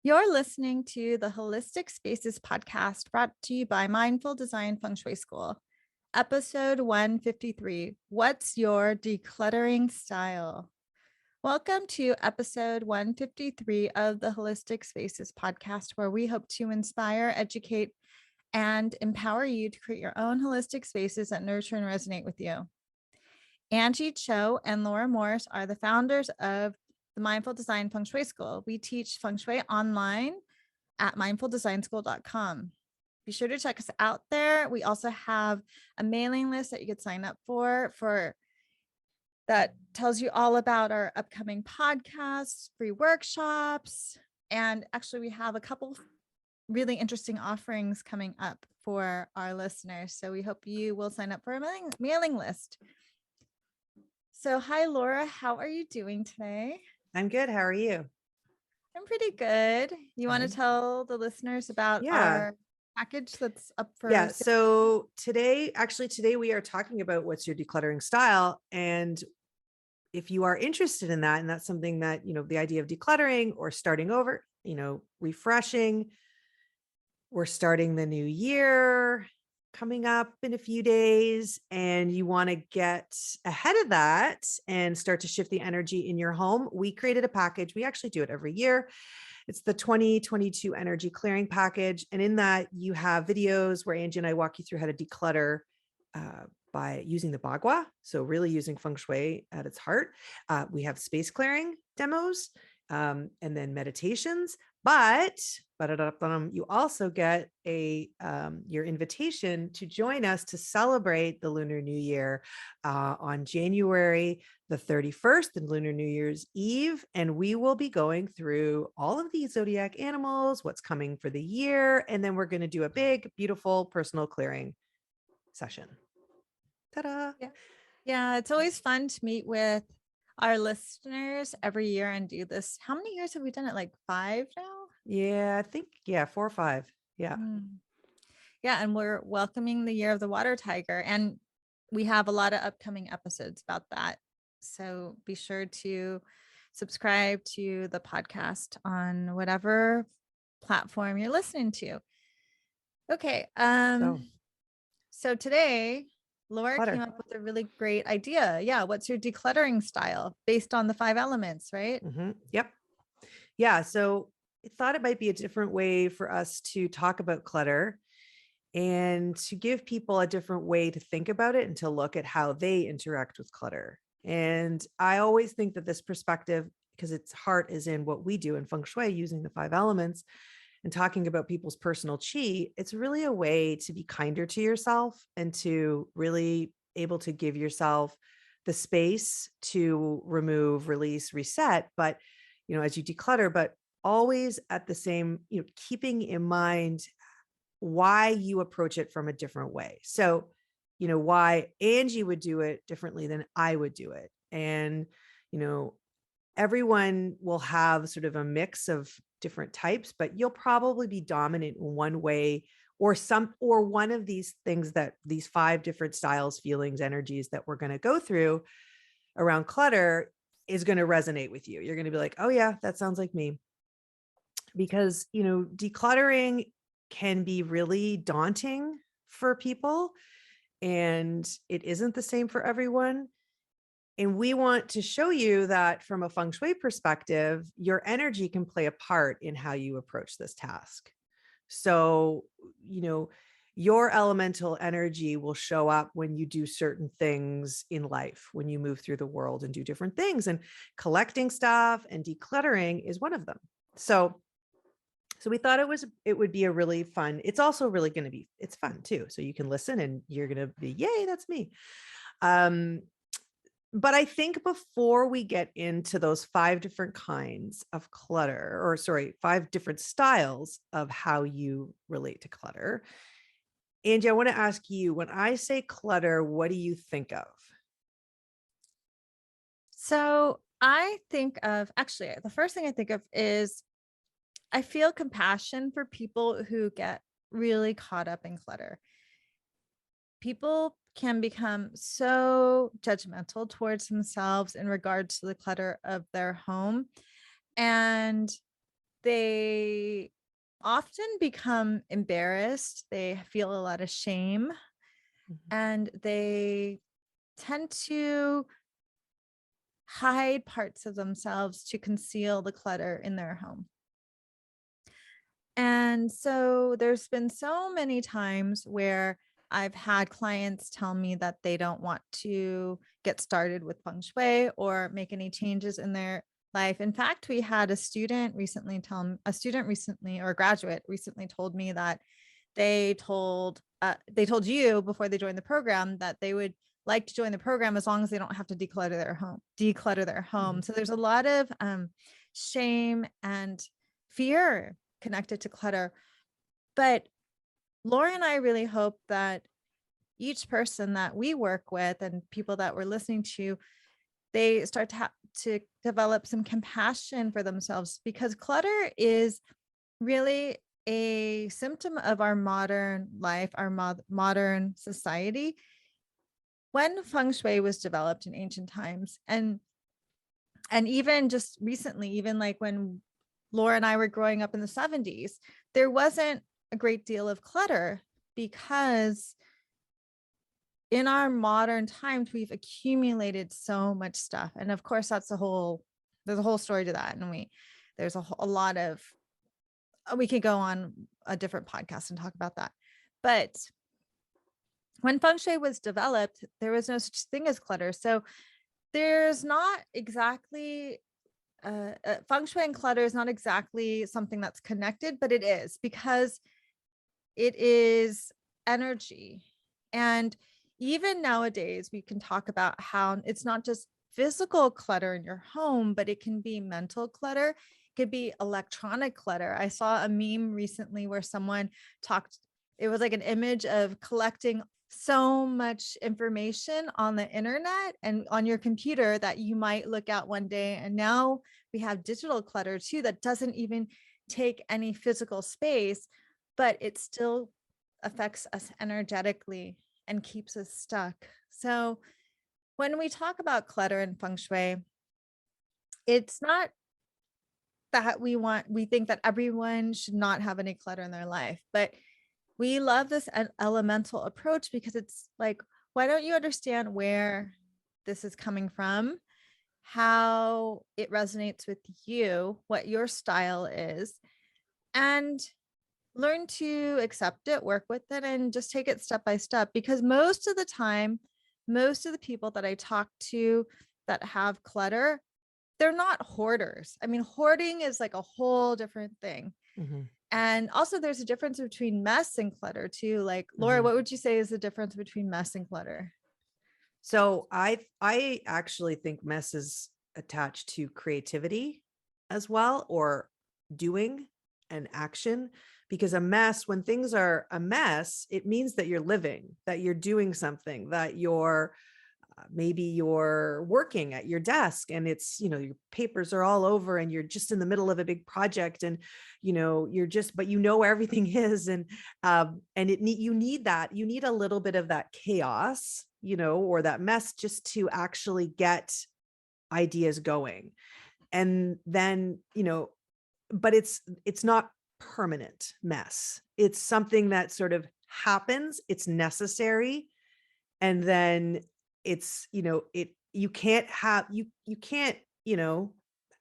You're listening to the Holistic Spaces podcast brought to you by Mindful Design Feng Shui School. Episode 153, What's Your Decluttering Style? Welcome to episode 153 of the Holistic Spaces podcast, where we hope to inspire, educate, and empower you to create your own holistic spaces that nurture and resonate with you. Angie Cho and Laura Morris are the founders of the Mindful Design Feng Shui School. We teach Feng Shui online at mindfuldesignschool.com. Be sure to check us out there. We also have a mailing list that you could sign up for that tells you all about our upcoming podcasts, free workshops, and actually we have a couple really interesting offerings coming up for our listeners. So we hope you will sign up for a mailing list. So hi, Laura, how are you doing today? I'm good. How are you? I'm pretty good. You want to tell the listeners about our package that's up for sale? So today we are talking about what's your decluttering style. And if you are interested in that, and that's something that, the idea of decluttering or starting over, refreshing, we're starting the new year coming up in a few days, and you want to get ahead of that and start to shift the energy in your home. We created a package. We actually do it every year. It's the 2022 energy clearing package. And in that you have videos where Angie and I walk you through how to declutter by using the bagua. So really using feng shui at its heart. We have space clearing demos and then meditations, but you also get your invitation to join us to celebrate the Lunar New Year on January the 31st and Lunar New Year's Eve. And we will be going through all of these zodiac animals, what's coming for the year. And then we're going to do a big, beautiful personal clearing session. Ta-da. Yeah, it's always fun to meet with our listeners every year and do this. How many years have we done it? Like 5 now? Yeah, I think, 4 or 5. Yeah. Yeah. And we're welcoming the year of the water tiger. And we have a lot of upcoming episodes about that. So be sure to subscribe to the podcast on whatever platform you're listening to. Okay. So today, Laura came up with a really great idea. Yeah. What's your decluttering style based on the 5 elements, right? Yep. Yeah. So I thought it might be a different way for us to talk about clutter and to give people a different way to think about it and to look at how they interact with clutter. And I always think that this perspective, because its heart is in what we do in feng shui using the 5 elements and talking about people's personal chi, it's really a way to be kinder to yourself and to really able to give yourself the space to remove, release, reset. But, as you declutter, but always at the same, keeping in mind why you approach it from a different way. So, why Angie would do it differently than I would do it. And, everyone will have sort of a mix of different types, but you'll probably be dominant in one way or one of these things, that these 5 different styles, feelings, energies that we're going to go through around clutter is going to resonate with you. You're going to be like, oh yeah, that sounds like me. Because, decluttering can be really daunting for people, and it isn't the same for everyone. And we want to show you that from a feng shui perspective, your energy can play a part in how you approach this task. So, your elemental energy will show up when you do certain things in life, when you move through the world and do different things, and collecting stuff and decluttering is one of them. So we thought it would be a really fun. It's also really going to be, it's fun too. So you can listen and you're going to be, yay, that's me. But I think before we get into those 5 different kinds of clutter, 5 different styles of how you relate to clutter, Angie, I want to ask you, when I say clutter, what do you think of? So I think of, actually, the first thing I think of is I feel compassion for people who get really caught up in clutter. People can become so judgmental towards themselves in regards to the clutter of their home. And they often become embarrassed. They feel a lot of shame, Mhm. and they tend to hide parts of themselves to conceal the clutter in their home. And so there's been so many times where I've had clients tell me that they don't want to get started with feng shui or make any changes in their life. In fact, we had a student recently or a graduate recently told me that they told you before they joined the program that they would like to join the program as long as they don't have to declutter their home. Mhm. So there's a lot of shame and fear connected to clutter. But Laura and I really hope that each person that we work with and people that we're listening to, they start to develop some compassion for themselves, because clutter is really a symptom of our modern life, our modern society. When feng shui was developed in ancient times, and even just recently, even like when Laura and I were growing up in the 70s, there wasn't a great deal of clutter, because in our modern times, we've accumulated so much stuff. And of course, there's a whole story to that. And there's a lot of, we could go on a different podcast and talk about that. But when feng shui was developed, there was no such thing as clutter. So there's not exactly feng shui and clutter is not exactly something that's connected, but it is, because it is energy. And even nowadays, we can talk about how it's not just physical clutter in your home, but it can be mental clutter. It could be electronic clutter. I saw a meme recently where someone talked, it was like an image of collecting so much information on the internet and on your computer that you might look at one day. And now we have digital clutter too, that doesn't even take any physical space, but it still affects us energetically and keeps us stuck. So when we talk about clutter and feng shui, it's not that we think that everyone should not have any clutter in their life, but we love this elemental approach, because it's like, why don't you understand where this is coming from, how it resonates with you, what your style is, and learn to accept it, work with it, and just take it step by step. Because most of the time, most of the people that I talk to that have clutter, they're not hoarders. I mean, hoarding is like a whole different thing. Mhm. And also, there's a difference between mess and clutter too. Like, Laura, Mhm. what would you say is the difference between mess and clutter? So I actually think mess is attached to creativity as well, or doing and action, because a mess, when things are a mess, it means that you're living, that you're doing something, that you're maybe you're working at your desk and it's, your papers are all over and you're just in the middle of a big project, and you're just, but everything is, and you need a little bit of that chaos, or that mess, just to actually get ideas going. And then, but it's not permanent mess. It's something that sort of happens, it's necessary, and then it's, you can't have, you can't,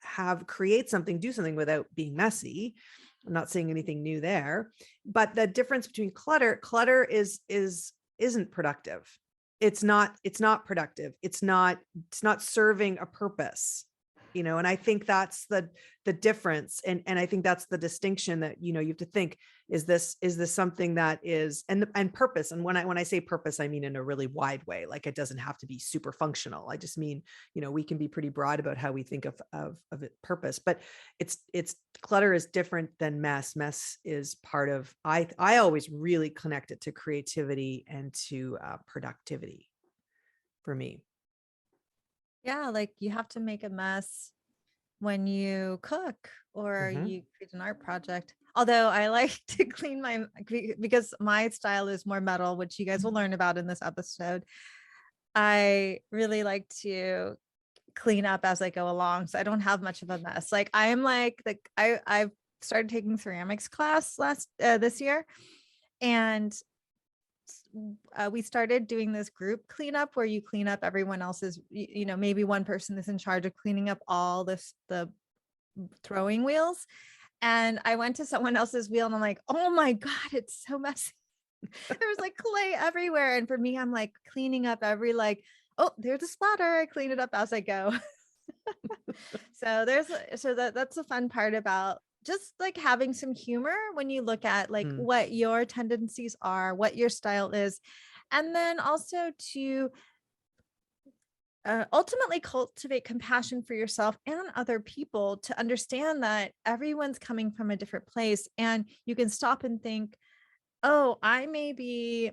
have create something, do something without being messy. I'm not saying anything new there, but the difference between clutter isn't productive. It's not productive. It's not serving a purpose, and I think that's the difference. And I think that's the distinction that, you have to think, is this something that is, and purpose. And when I say purpose, I mean in a really wide way. Like, it doesn't have to be super functional. I just mean, we can be pretty broad about how we think of it, purpose. But it's clutter is different than mess. Mess is part of, I always really connect it to creativity and to productivity for me. Yeah, like you have to make a mess when you cook or Hmm. you create an art project. Although I like to clean because my style is more metal, which you guys will learn about in this episode. I really like to clean up as I go along, so I don't have much of a mess. Like I'm like the I've started taking ceramics class this year, and we started doing this group cleanup where you clean up everyone else's, maybe one person is in charge of cleaning up all the throwing wheels. And I went to someone else's wheel and I'm like, oh my God, it's so messy. There was like clay everywhere. And for me, I'm like cleaning up every oh, there's a splatter. I clean it up as I go. That's the fun part about just like having some humor when you look at like Mm. what your tendencies are, what your style is, and then also to ultimately cultivate compassion for yourself and other people, to understand that everyone's coming from a different place, and you can stop and think, oh, I may be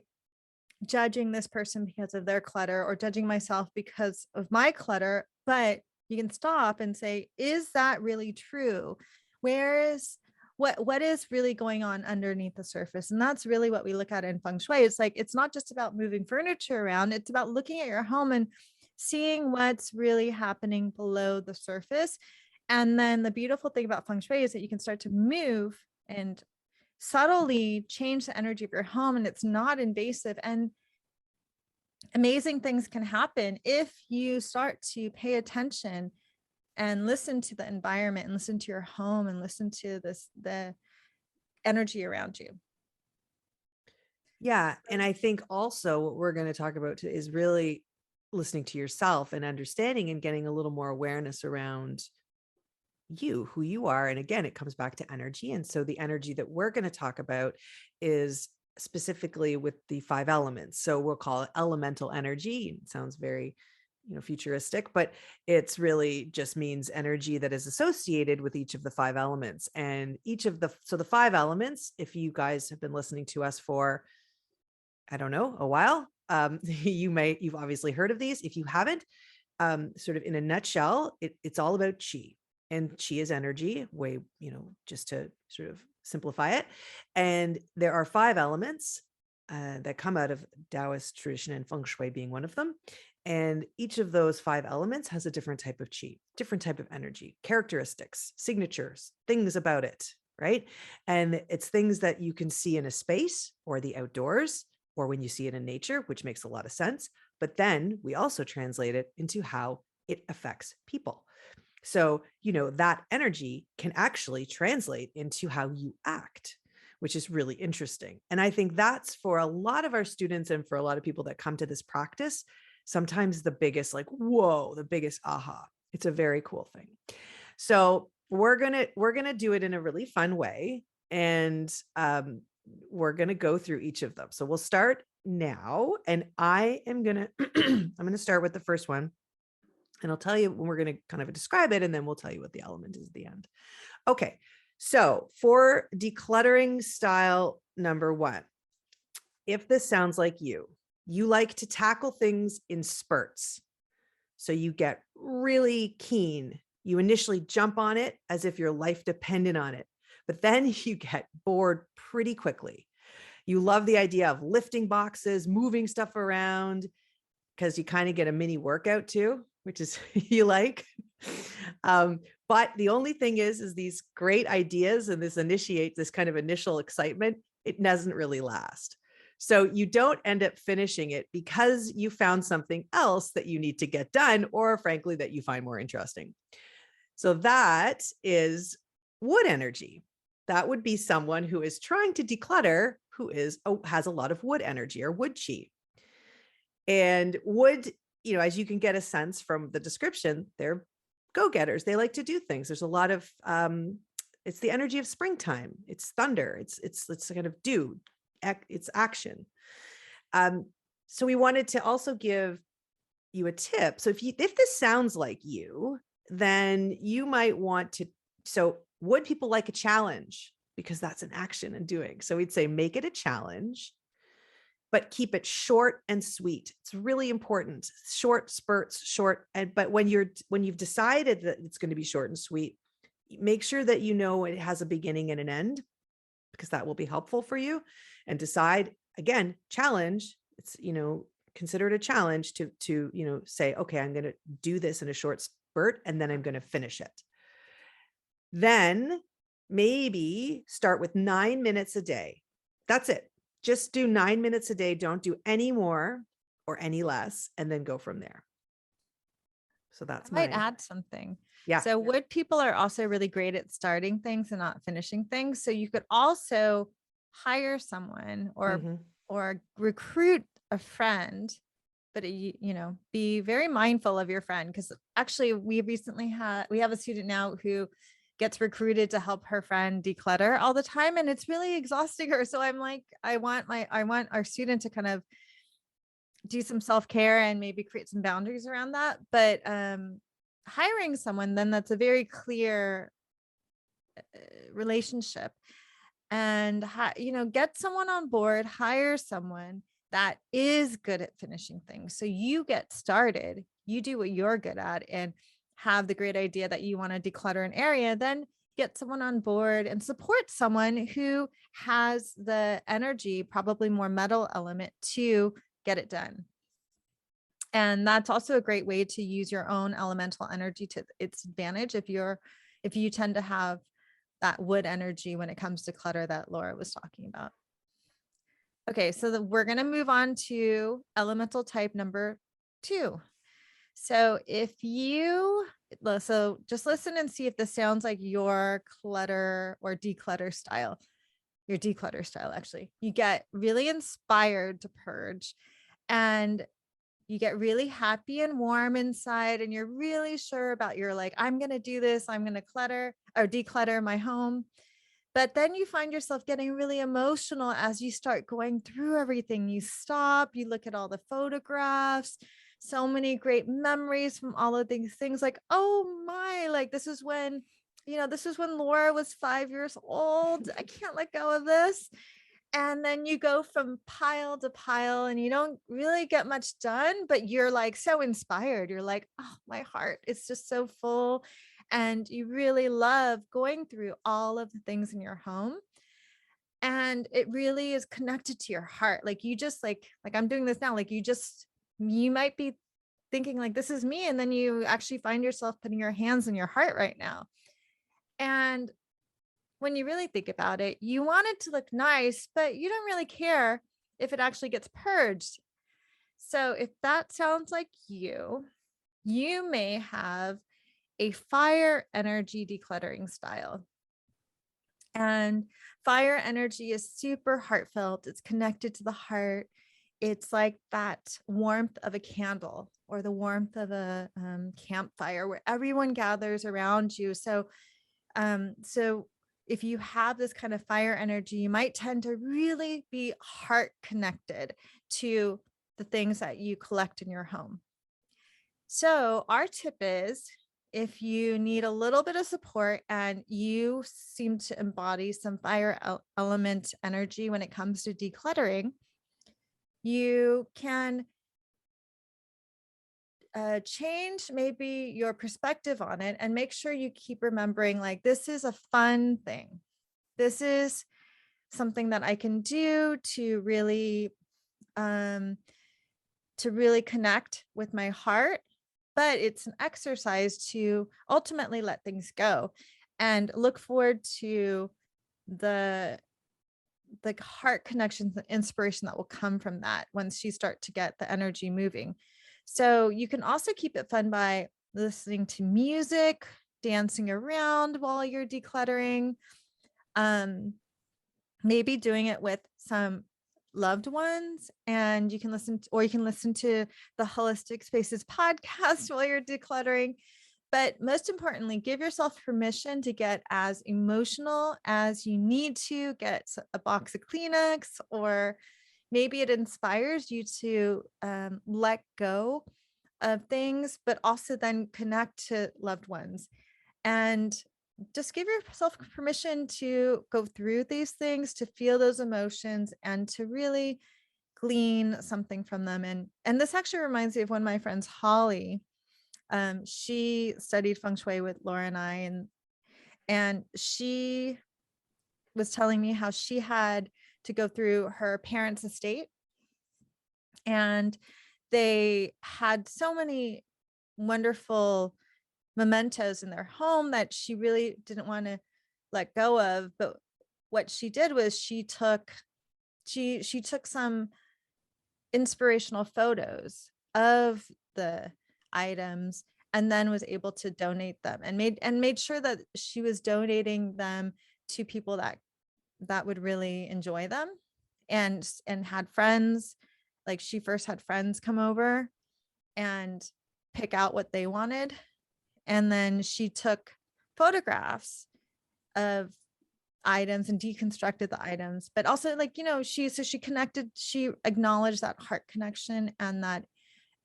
judging this person because of their clutter or judging myself because of my clutter, but you can stop and say, is that really true? Where is what is really going on underneath the surface? And that's really what we look at in feng shui. It's like, it's not just about moving furniture around, it's about looking at your home and seeing what's really happening below the surface. And then the beautiful thing about feng shui is that you can start to move and subtly change the energy of your home, and it's not invasive, and amazing things can happen if you start to pay attention and listen to the environment and listen to your home and listen to the energy around you. Yeah. And I think also what we're going to talk about is really listening to yourself and understanding and getting a little more awareness around you, who you are. And again, it comes back to energy. And so the energy that we're going to talk about is specifically with the 5 elements. So we'll call it elemental energy. It sounds very, futuristic, but it's really just means energy that is associated with each of the 5 elements. And the 5 elements, if you guys have been listening to us for, I don't know, a while, you've obviously heard of these. If you haven't, sort of in a nutshell, it's all about chi. And chi is energy, just to sort of simplify it. And there are 5 elements that come out of Taoist tradition, and feng shui being one of them. And each of those 5 elements has a different type of chi, different type of energy, characteristics, signatures, things about it, right? And it's things that you can see in a space or the outdoors, or when you see it in nature, which makes a lot of sense. But then we also translate it into how it affects people. So, that energy can actually translate into how you act, which is really interesting. And I think that's for a lot of our students and for a lot of people that come to this practice, sometimes the biggest, like, whoa, the biggest aha. It's a very cool thing. So we're gonna do it in a really fun way. And we're gonna go through each of them. So we'll start now. And I'm gonna start with the first one. And I'll tell you when we're going to kind of describe it, and then we'll tell you what the element is at the end. Okay. So for decluttering style number 1, if this sounds like you like to tackle things in spurts. So you get really keen. You initially jump on it as if your life depended on it, but then you get bored pretty quickly. You love the idea of lifting boxes, moving stuff around, because you kind of get a mini workout too, which is you like. But the only thing is these great ideas and this kind of initial excitement, it doesn't really last. So you don't end up finishing it because you found something else that you need to get done, or frankly, that you find more interesting. So that is wood energy. That would be someone who is trying to declutter, who has a lot of wood energy or wood chi. And wood, as you can get a sense from the description, they're go-getters. They like to do things. There's a lot of, it's the energy of springtime. It's thunder. It's kind of it's action. So we wanted to also give you a tip. So if this sounds like you, then you might want to, so would people like a challenge? Because that's an action and doing. So we'd say, make it a challenge, but keep it short and sweet. It's really important. Short spurts, but when you've decided that it's going to be short and sweet, make sure that it has a beginning and an end, because that will be helpful for you. And decide, again, challenge. It's, consider it a challenge to say, okay, I'm going to do this in a short spurt, and then I'm going to finish it. Then maybe start with 9 minutes a day. That's it. Just do 9 minutes a day. Don't do any more or any less, and then go from there. So I that's might my, add something. yeah. So wood people are also really great at starting things and not finishing things. So you could also hire someone Mhm. or recruit a friend, but be very mindful of your friend, because actually we have a student now who gets recruited to help her friend declutter all the time, and it's really exhausting her. So I'm like, I want our student to kind of do some self-care and maybe create some boundaries around that. But hiring someone, then that's a very clear relationship. And get someone on board, hire someone that is good at finishing things, so you get started, you do what you're good at, and have the great idea that you want to declutter an area. Then get someone on board and support someone who has the energy, probably more metal element, to get it done. And that's also a great way to use your own elemental energy to its advantage if you tend to have that wood energy when it comes to clutter that Laura was talking about. Okay, so we're going to move on to elemental type number 2. So so just listen and see if this sounds like your clutter or declutter style. Your declutter style, actually. You get really inspired to purge, and you get really happy and warm inside, and you're really sure about I'm going to do this. I'm going to clutter or declutter my home. But then you find yourself getting really emotional as you start going through everything. You stop, you look at all the photographs, so many great memories from all of these things. Like, oh my, this is when Laura was 5 years old. I can't let go of this. And then you go from pile to pile and you don't really get much done, but you're like so inspired. You're like, oh, my heart is just so full. And you really love going through all of the things in your home. And it really is connected to your heart. Like you just like I'm doing this now. You might be thinking like, this is me. And then you actually find yourself putting your hands in your heart right now. And when you really think about it, you want it to look nice, but you don't really care if it actually gets purged. So if that sounds like you may have a fire energy decluttering style. And fire energy is super heartfelt. It's connected to the heart. It's like that warmth of a candle or the warmth of a campfire where everyone gathers around you. So if you have this kind of fire energy, you might tend to really be heart connected to the things that you collect in your home. So our tip is, if you need a little bit of support and you seem to embody some fire element energy when it comes to decluttering, you can change maybe your perspective on it and make sure you keep remembering, like, this is a fun thing. This is something that I can do to really connect with my heart, but it's an exercise to ultimately let things go and look forward to the heart connections and inspiration that will come from that once you start to get the energy moving. So you can also keep it fun by listening to music, dancing around while you're decluttering, maybe doing it with some loved ones, and you can listen to the Holistic Spaces podcast while you're decluttering. But most importantly, give yourself permission to get as emotional as you need to. Get a box of Kleenex, or maybe it inspires you to let go of things, but also then connect to loved ones. And just give yourself permission to go through these things, to feel those emotions, and to really glean something from them. And this actually reminds me of one of my friends, Holly. She studied feng shui with Laura and I, and she was telling me how she had to go through her parents' estate, and they had so many wonderful mementos in their home that she really didn't want to let go of. But what she did was she took some inspirational photos of the items and then was able to donate them, and made sure that she was donating them to people that would really enjoy them, and had friends, like she first had friends come over and pick out what they wanted, and then she took photographs of items and deconstructed the items, but also, like, she acknowledged that heart connection and that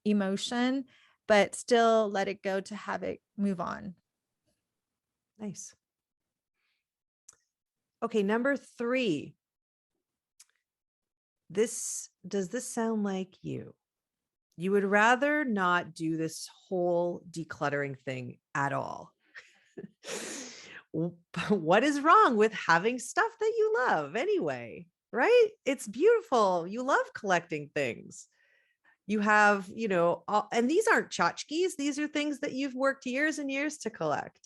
emotion, but still let it go to have it move on. Nice. Okay, number 3. Does this sound like you? You would rather not do this whole decluttering thing at all. What is wrong with having stuff that you love anyway, right? It's beautiful. You love collecting things. You have, and these aren't tchotchkes. These are things that you've worked years and years to collect.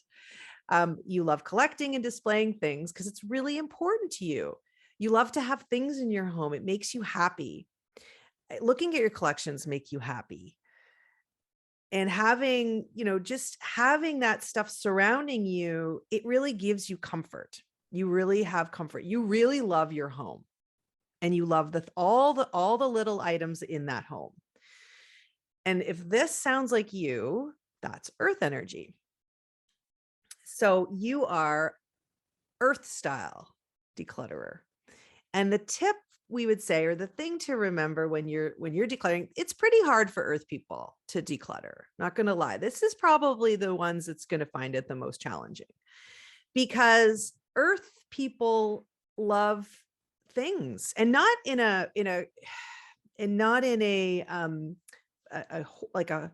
You love collecting and displaying things because it's really important to you. You love to have things in your home. It makes you happy. Looking at your collections make you happy. And having, just having that stuff surrounding you, it really gives you comfort. You really have comfort. You really love your home, and you love all the little items in that home. And if this sounds like you, that's earth energy. So you are earth style declutterer. And the tip we would say, or the thing to remember when you're decluttering, it's pretty hard for earth people to declutter. Not going to lie. This is probably the ones that's going to find it the most challenging, because earth people love things, and not in a like a,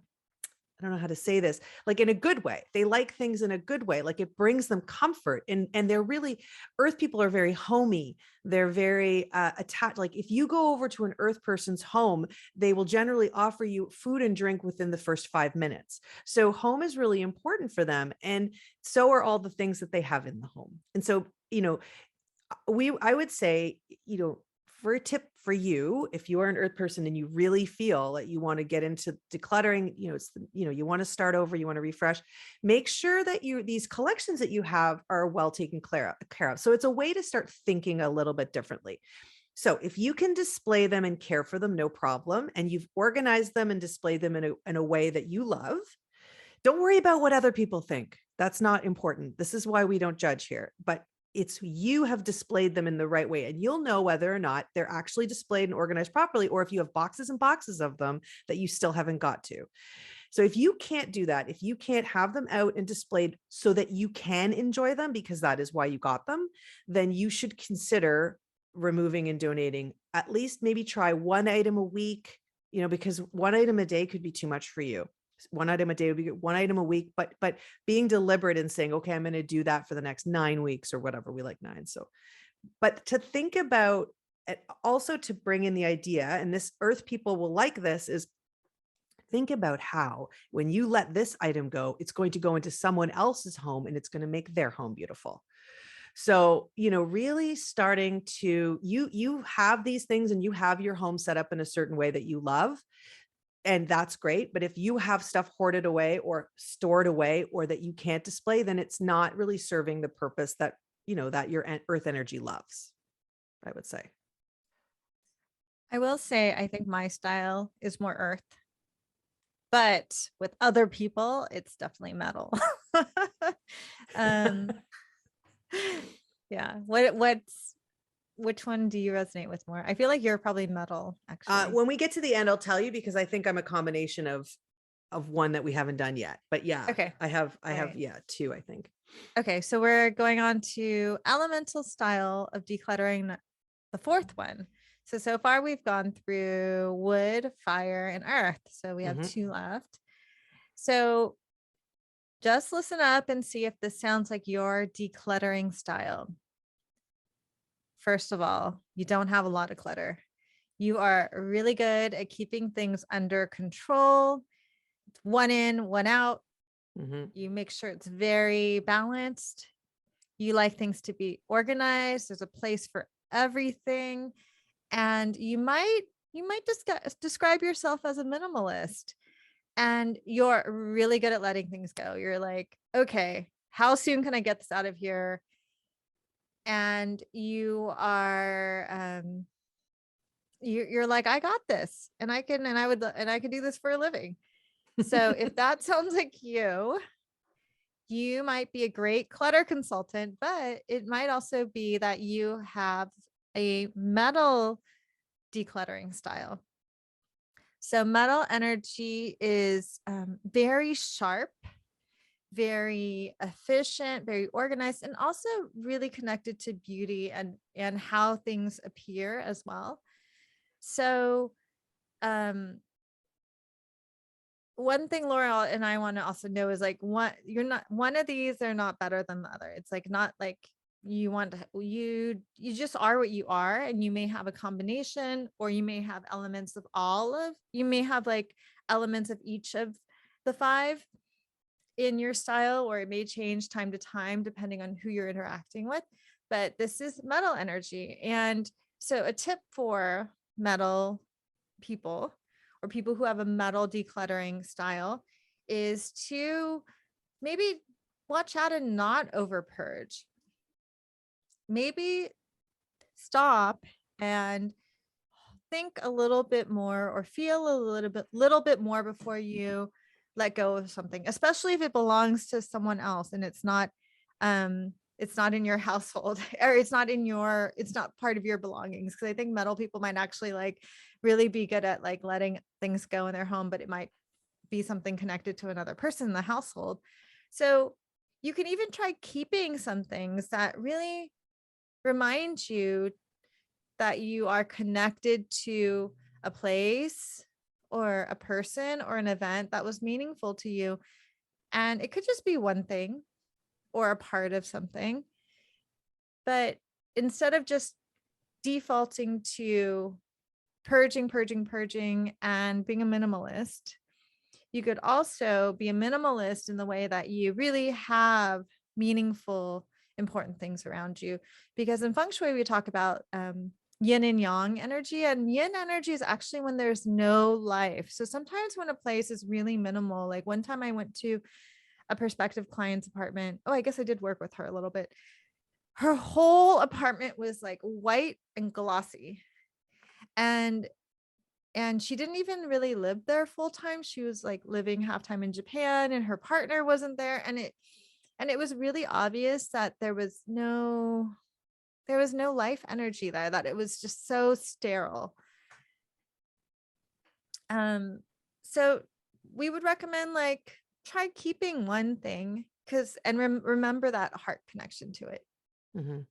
I don't know how to say this, like in a good way. They like things in a good way. Like it brings them comfort, and they're really, earth people are very homey. They're very attached. Like if you go over to an earth person's home, they will generally offer you food and drink within the first 5 minutes. So home is really important for them. And so are all the things that they have in the home. And so, I would say, for a tip for you, if you are an earth person and you really feel that you want to get into decluttering, you want to start over, you want to refresh, make sure that these collections that you have are well taken care of. So it's a way to start thinking a little bit differently. So if you can display them and care for them, no problem. And you've organized them and displayed them in a way that you love, don't worry about what other people think. That's not important. This is why we don't judge here. But it's, you have displayed them in the right way, and you'll know whether or not they're actually displayed and organized properly, or if you have boxes and boxes of them that you still haven't got to. So if you can't do that, if you can't have them out and displayed so that you can enjoy them, because that is why you got them, then you should consider removing and donating. At least maybe try one item a week, because one item a day could be too much for you. One item a day would be one item a week, but being deliberate and saying, okay, I'm going to do that for the next 9 weeks or whatever. We like 9. So, but to think about, also to bring in the idea, and this earth people will like this, is think about how, when you let this item go, it's going to go into someone else's home and it's going to make their home beautiful. So, really starting to, you have these things and you have your home set up in a certain way that you love. And that's great. But if you have stuff hoarded away or stored away, or that you can't display, then it's not really serving the purpose that, that your earth energy loves, I would say. I will say, I think my style is more earth, but with other people, it's definitely metal. Yeah. Which one do you resonate with more? I feel like you're probably metal, actually. When we get to the end, I'll tell you, because I think I'm a combination of one that we haven't done yet. But yeah, Okay. I have, Right. yeah, 2, I think. Okay, so we're going on to elemental style of decluttering, the 4th one. So far we've gone through wood, fire, and earth. So we have 2 left. So just listen up and see if this sounds like your decluttering style. First of all, you don't have a lot of clutter. You are really good at keeping things under control. It's one in, one out. You make sure it's very balanced. You like things to be organized. There's a place for everything. And you might just describe yourself as a minimalist, and you're really good at letting things go. You're like, okay, how soon can I get this out of here? And you are you're like, I got this, and I could do this for a living. So if that sounds like you might be a great clutter consultant, but it might also be that you have a metal decluttering style. So metal energy is very sharp, very efficient, very organized, and also really connected to beauty and how things appear as well. So um one thing Laura and I want to also know is like, one of these are not better than the other. It's like not like you just are what you are, and you may have a combination, or you may have elements of you may have like elements of each of the five in your style, or it may change time to time depending on who you're interacting with. But this is metal energy. And so a tip for metal people, or people who have a metal decluttering style, is to maybe watch out and not over purge. Maybe stop and think a little bit more, or feel a little bit more before you let go of something, especially if it belongs to someone else and it's not in your household, or it's not part of your belongings. Because I think metal people might actually like really be good at like letting things go in their home, but it might be something connected to another person in the household. So you can even try keeping some things that really remind you that you are connected to a place or a person or an event that was meaningful to you. And it could just be one thing or a part of something. But instead of just defaulting to purging, and being a minimalist, you could also be a minimalist in the way that you really have meaningful, important things around you. Because in Feng Shui, we talk about yin and yang energy, and yin energy is actually when there's no life. So sometimes when a place is really minimal, like one time I went to a prospective client's apartment. Oh, I guess I did work with her a little bit. Her whole apartment was like white and glossy. And she didn't even really live there full time. She was like living half time in Japan, and her partner wasn't there. And it was really obvious that there was no life energy there, that it was just so sterile. So we would recommend like try keeping one thing, and remember that heart connection to it. Mhm.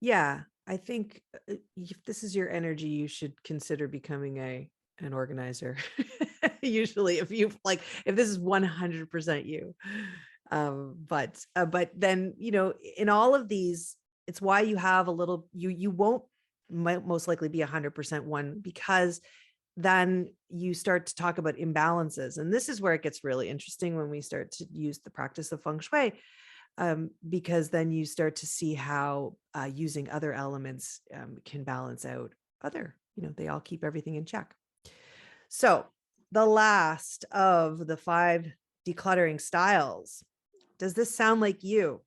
Yeah, I think if this is your energy, you should consider becoming an organizer. Usually, if this is 100% you, but then in all of these, it's why you have a little. You won't most likely be 100% one, because then you start to talk about imbalances, and this is where it gets really interesting when we start to use the practice of Feng Shui. Because then you start to see how using other elements can balance out they all keep everything in check. So the last of the 5 decluttering styles, does this sound like you?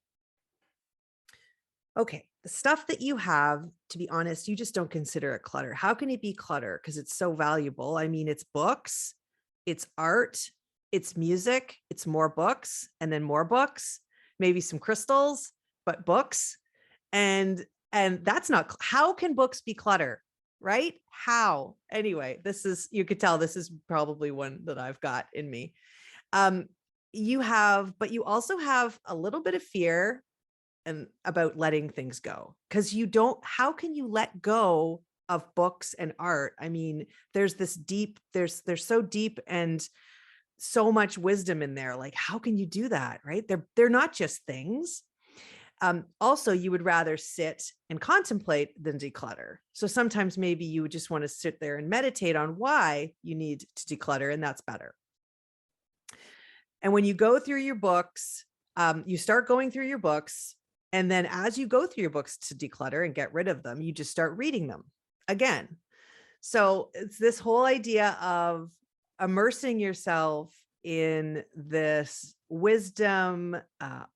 Okay, the stuff that you have, to be honest, you just don't consider it clutter. How can it be clutter? Because it's so valuable. I mean, it's books, it's art, it's music, it's more books, and then more books, maybe some crystals, but books. And that's not, how can books be clutter? Right? How? Anyway, you could tell this is probably one that I've got in me. But you also have a little bit of fear and about letting things go, because how can you let go of books and art? I mean, there's so deep and so much wisdom in there. Like, how can you do that? Right? They're not just things. Also, you would rather sit and contemplate than declutter. So sometimes maybe you would just want to sit there and meditate on why you need to declutter, and that's better. And when you go through your books, You start going through your books, and then as you go through your books to declutter and get rid of them, you just start reading them again. So it's this whole idea of immersing yourself in this wisdom,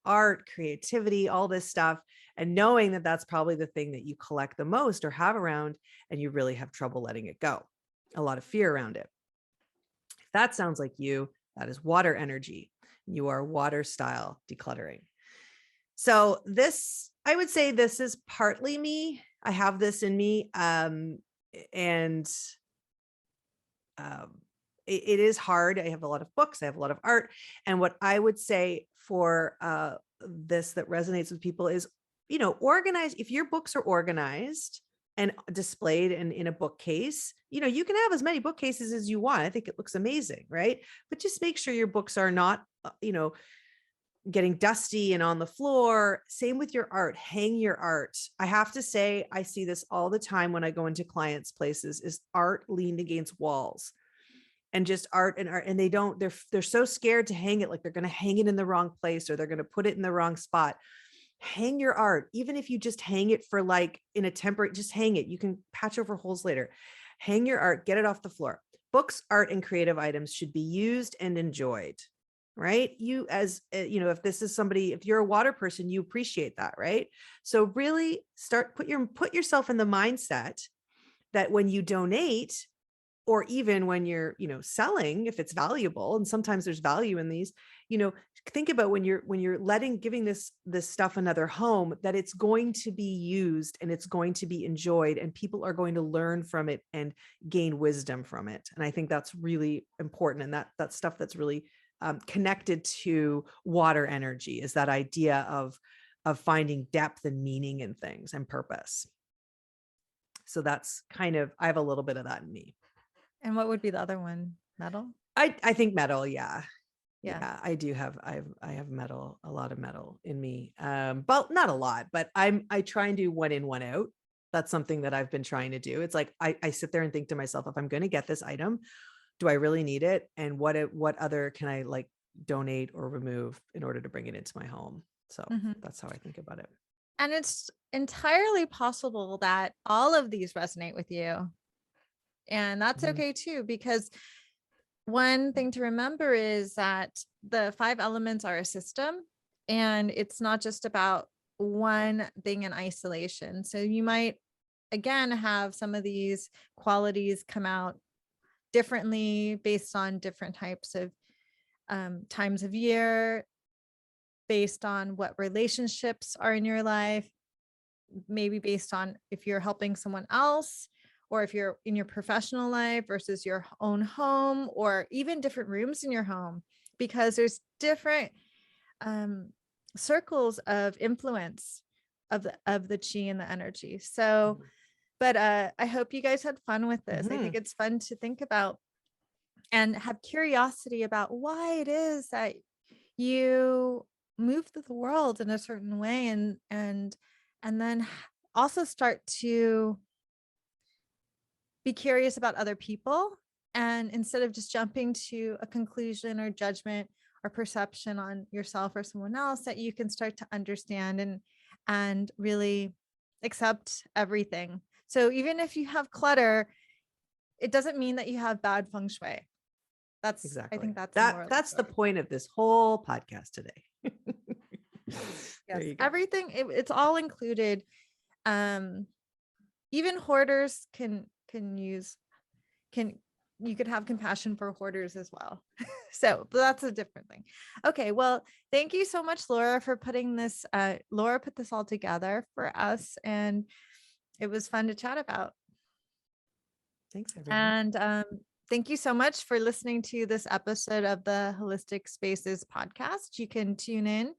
art, creativity, all this stuff, and knowing that that's probably the thing that you collect the most or have around, and you really have trouble letting it go. A lot of fear around it. If that sounds like you, that is water energy. You are water style decluttering. So this, I would say this is partly me. I have this in me. And it is hard. I have a lot of books, I have a lot of art. And what I would say for this that resonates with people is, organize. If your books are organized and displayed in a bookcase, you can have as many bookcases as you want. I think it looks amazing, right? But just make sure your books are not, getting dusty and on the floor. Same with your art. Hang your art. I have to say, I see this all the time when I go into clients' places, is art leaned against walls, and just art, and they're so scared to hang it, like they're going to hang it in the wrong place or they're going to put it in the wrong spot. Hang your art. Even if you just hang it for like in a temporary, just hang it. You can patch over holes later. Hang your art, get it off the floor. Books, art, and creative items should be used and enjoyed. Right? You, as if this is somebody, if you're a water person, you appreciate that, right? So really put yourself in the mindset that when you donate, or even when you're, selling, if it's valuable, and sometimes there's value in these, think about when you're giving this stuff another home, that it's going to be used and it's going to be enjoyed, and people are going to learn from it and gain wisdom from it. And I think that's really important. And that's stuff that's really connected to water energy, is that idea of finding depth and meaning in things and purpose. So that's kind of, I have a little bit of that in me. And what would be the other one? Metal? I think metal. Yeah. Yeah. Yeah, I do have, I have metal, a lot of metal in me. But not a lot, but I try and do one in, one out. That's something that I've been trying to do. It's like, I sit there and think to myself, if I'm going to get this item, do I really need it? And what other can I like donate or remove in order to bring it into my home? So that's how I think about it. And it's entirely possible that all of these resonate with you. And that's okay too, because one thing to remember is that the 5 elements are a system, and it's not just about one thing in isolation. So you might, again, have some of these qualities come out differently based on different types of times of year, based on what relationships are in your life, maybe based on if you're helping someone else, or if you're in your professional life versus your own home, or even different rooms in your home, because there's different circles of influence of the chi and the energy. So, but I hope you guys had fun with this. I think it's fun to think about and have curiosity about why it is that you move through the world in a certain way, and then also start to be curious about other people, and instead of just jumping to a conclusion or judgment or perception on yourself or someone else, that you can start to understand and really accept everything. So even if you have clutter, it doesn't mean that you have bad feng shui. That's exactly. I think that's the point of this whole podcast today. Yes, everything, it's all included. Even hoarders you could have compassion for hoarders as well. So that's a different thing. Okay, well, thank you so much, Laura, for putting this. Laura put this all together for us, and it was fun to chat about. Thanks, everyone. And thank you so much for listening to this episode of the Holistic Spaces podcast. You can tune in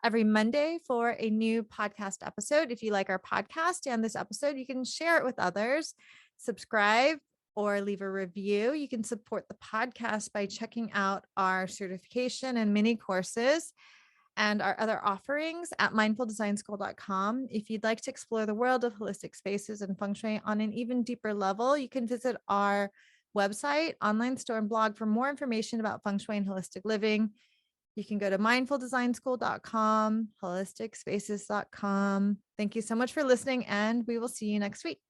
every Monday for a new podcast episode. If you like our podcast and this episode, you can share it with others, subscribe, or leave a review. You can support the podcast by checking out our certification and mini courses and our other offerings at mindfuldesignschool.com. If you'd like to explore the world of holistic spaces and feng shui on an even deeper level, you can visit our website, online store, and blog for more information about feng shui and holistic living. You can go to mindfuldesignschool.com, holisticspaces.com. Thank you so much for listening, and we will see you next week.